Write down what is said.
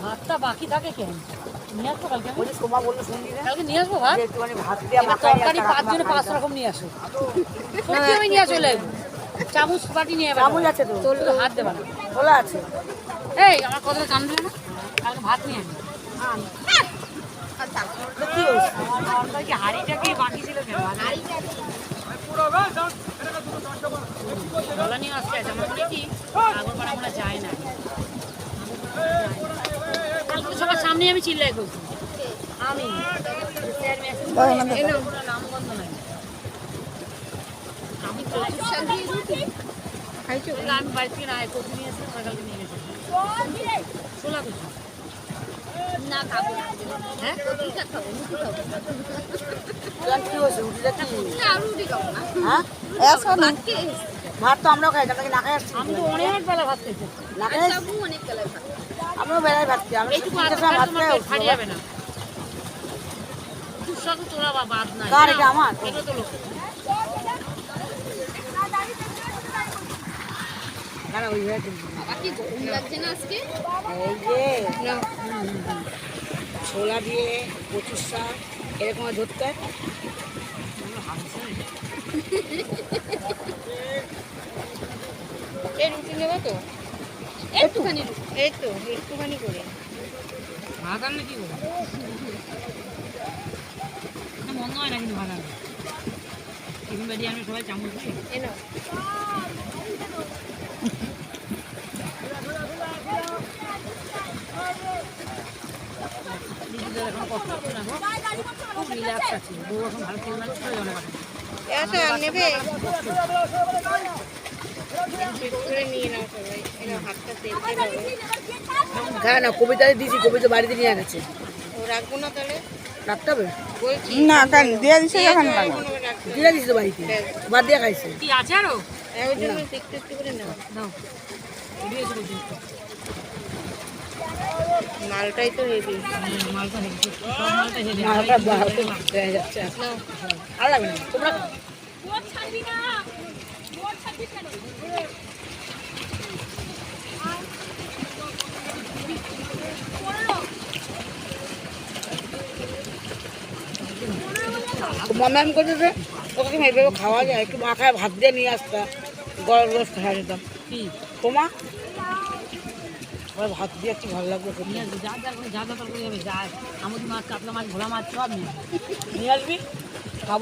ভাতটা বাকি থাকে কেন? নিয়ে আসবো কালকে। বলছি সোমা বললো শুনলি না? কালকে নিয়ে আসবো ভাত। একটুখানি ভাত দিয়ে এবার তরকারি 5 জনে 5 রকম নিয়ে আসো। সত্যি আমি নিয়ে চলে আসবো। চামচ বাটি নিয়ে যাবো। চামচ আছে তো? তোর হাত দেবা না। খোলা আছে। এই আমার কথা কান দিলে না? কালকে ভাত নিয়ে আসবো। কি হয়েছে? আমার কি হাঁড়িটা কি বাকি ছিল কেন? গলা নিয়ে আসতে আছে আমার মনে কি আগরপাড়া আমরা যায় না। কালকে সবার সামনে আমি চিল্লাই করছি। আমি নামগন্ধ নাই। আমি আমি বাড়ি থেকে না কচু নিয়ে এসে কালকে নিয়ে গেছি। ছোলা কচু না খাবো না। হ্যাঁ রুটিটা খাবো, রুটি খাবো। কি হয়েছে? রুটিটা কি? না রুটি খাবো না। হ্যাঁ? ভাত খেয়ে এসেছি। ভাত তো আমরাও খাই, আপনাকে না খাই আসছি। আমি তো অনেক বেলা ভাত খেয়েছি। না খাই আর আসছি? যাবো অনেক বেলায় ভাত। আমরাও বেলায় ভাত খাই। আমরা এইটুকু তিনটের আধা সময় ভাত তোমার খাই পেট ফাড়ি যাবে না। সুস্বাদু তোলা বা বাদ নাই। কার এটা? আমার? এগুলো তো লোক। না ওই হয়ে বাবা কি গরম লাগছে না আজকে? এই যে ছোলা দিয়ে কচুর শাক এরকম ধরতে হয়। এই রুটি নেবো তো? একটুখানি রুটি। এই তো একটুখানি করে। ভাত আনলে কি করবো? মনে হয় না কিন্তু ভাত আনলে। টিফিন বাড়ি আমি সবাই চামচ দিই। এ নাও। দিদিদের এখন কষ্ট হচ্ছে না গো। খুব রিল্যাক্স আছে। বউ এখন ভালো তেল মালিশ করে জলে পাঠায়। এটা নেবে? করে নিয়ে নাও সবাই। এরা হাতটা তেল দেবে। হ্যাঁ না কবিতা দিয়েছি, কবিতা বাড়িতে নিয়ে গেছে। ও রাখবো না তাহলে? রাখতে হবে? বলছি না কেন দিয়ে দিছে যখন লাগবে দিয়ে দিছি তো বাড়িতে, বাদ দিয়ে খাইছে। কি আছে আরো? ওই জন্য একটু একটু করে নাও। দাও। দিয়েছে বলছি। মালটাই তো হেভি। মালটা হেঁটে সব মালটা হেঁটে মালটা হয়ে যাচ্ছে। নাও। আর লাগবে না তোমরা খাও। মামাম করতেছে ওকে এইভাবে খাওয়া যায়, একটু মাখায় ভাত দিয়ে নিয়ে আসতা, গরম রস খাওয়া যেতাম। কি? তোমা ভাত দিয়ে একটু ভালো লাগবে খেতে। নিয়ে আসবি যা যা তরকারি হবে যা আমুদি মাছ কাতলা মাছ ভোলা মাছ সব নিয়ে আসবি। নিয়ে আসবি খাবো।